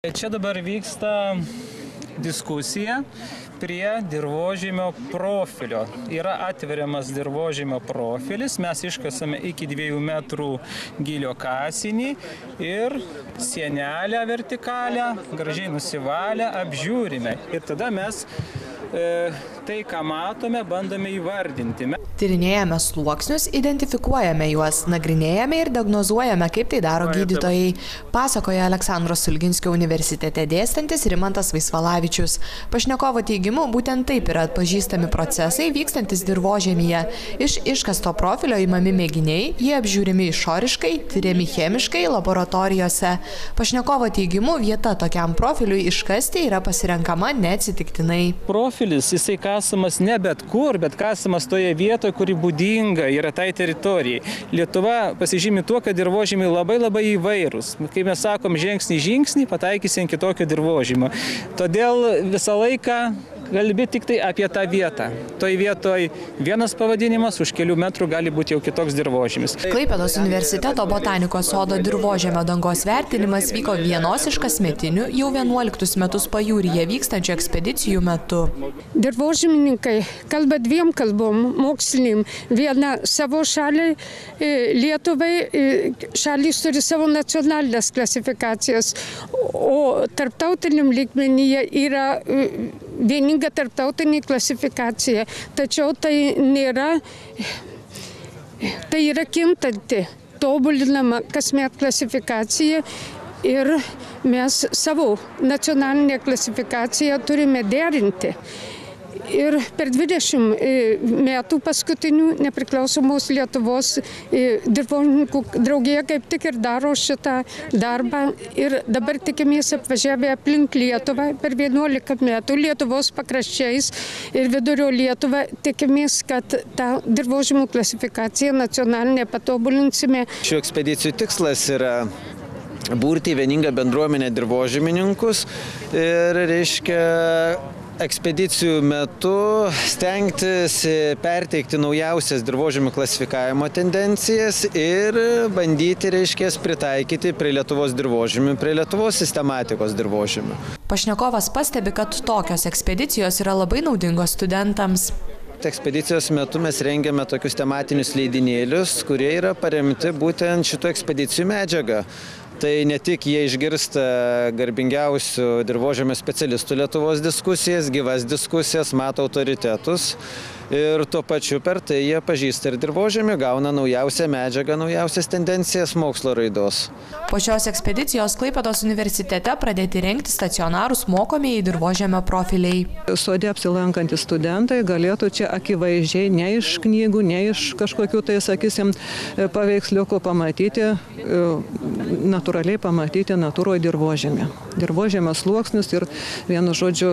Čia dabar vyksta diskusija prie dirvožemio profilio. Yra atveriamas dirvožemio profilis, mes iškasame iki 2 metrų gylio kasinį ir sienelę vertikalę, gražiai nusivalę, apžiūrime. Ir tada mes tai, ką matome, bandome įvardinti. Tyrinėjame sluoksnius, identifikuojame juos, nagrinėjame ir diagnozuojame, kaip tai daro gydytojai, pasakoja Aleksandro Stulginskio universitete dėstantis Rimantas Vaisvalavičius. Pašnekovo teigimu, būtent taip yra atpažįstami procesai vykstantis dirvožemyje. Iš iškasto profilio imami mėginiai, jie apžiūrimi išoriškai, tyriami chemiškai laboratorijose. Pašnekovo teigimu, vieta tokiam profiliui iškasti yra pasirenkama neatsitiktinai. Profilis, jisai kasamas ne bet kur, bet kasamas toje vietoje, kuri būdinga yra tai teritorijai. Lietuva pasižymi tuo, kad dirvožemiai labai įvairūs. Kai mes sakom žingsnį, pataikysim kitokio dirvožemio. Todėl visą laiką kalbi tik tai apie tą vietą. Toj vietoj vienas pavadinimas, už kelių metrų gali būti jau kitoks dirvožemis. Klaipėdos universiteto botanikos sodo dirvožemio dangos vertinimas vyko vienos iš kasmetinių jau 11 metus pajūryje vykstančių ekspedicijų metu. Dirvožemininkai kalba 2 kalbom moksliniam. Viena savo šaliai, Lietuvai, šalys turi savo nacionalinės klasifikacijas, o tarptautiniam lygmenyje yra vieninga tarptautinė klasifikacija, tačiau tai nėra, tai yra kintanti, tobulinama kasmet klasifikacija ir mes savo nacionalinę klasifikaciją turime derinti. Ir per 20 metų paskutinių nepriklausomos Lietuvos dirvožemininkų draugija kaip tik ir daro šitą darbą. Ir dabar tikimės apvažiavę aplink Lietuvą per 11 metų Lietuvos pakraščiais ir vidurio Lietuvą. Tikimės, kad tą dirvožemių klasifikaciją nacionalinę patobulinsime. Šių ekspedicijų tikslas yra burti vieningą bendruomenę dirvožemininkus ir reiškia ekspedicijų metu stengtis perteikti naujausias dirvožemių klasifikavimo tendencijas ir bandyti, reiškės, pritaikyti prie Lietuvos dirvožemių, prie Lietuvos sistematikos dirvožemių. Pašnekovas pastebi, kad tokios ekspedicijos yra labai naudingos studentams. Ekspedicijos metu mes rengiame tokius tematinius leidinėlius, kurie yra paremti būtent šitų ekspedicijų medžiaga. Tai ne tik jie išgirsta garbingiausių dirvožemio specialistų Lietuvos diskusijas, gyvas diskusijas, mato autoritetus ir tuo pačiu per tai jie pažįsta ir dirvožemį, gauna naujausią medžiagą, naujausias tendencijas mokslo raidos. Po šios ekspedicijos Klaipėdos universitete pradėti rengti stacionarūs mokomieji dirvožemio profiliai. Sode apsilankantys studentai galėtų čia akivaizdžiai, ne iš knygų, ne iš kažkokių tai, sakysim, paveiksliukų pamatyti, natūraliai pamatyti natūroje dirvožemį. Dirvožemio sluoksnius ir, vienu žodžiu,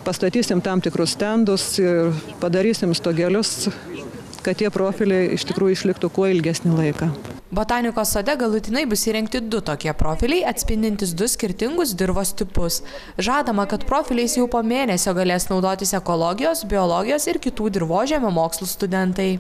pastatysim tam tikrus stendus ir padarysim stogelius, kad tie profiliai iš tikrųjų išliktų kuo ilgesnį laiką. Botanikos sode galutinai bus įrengti 2 tokie profiliai, atspindintys 2 skirtingus dirvos tipus. Žadama, kad profiliais jau po mėnesio galės naudotis ekologijos, biologijos ir kitų dirvožemio mokslų studentai.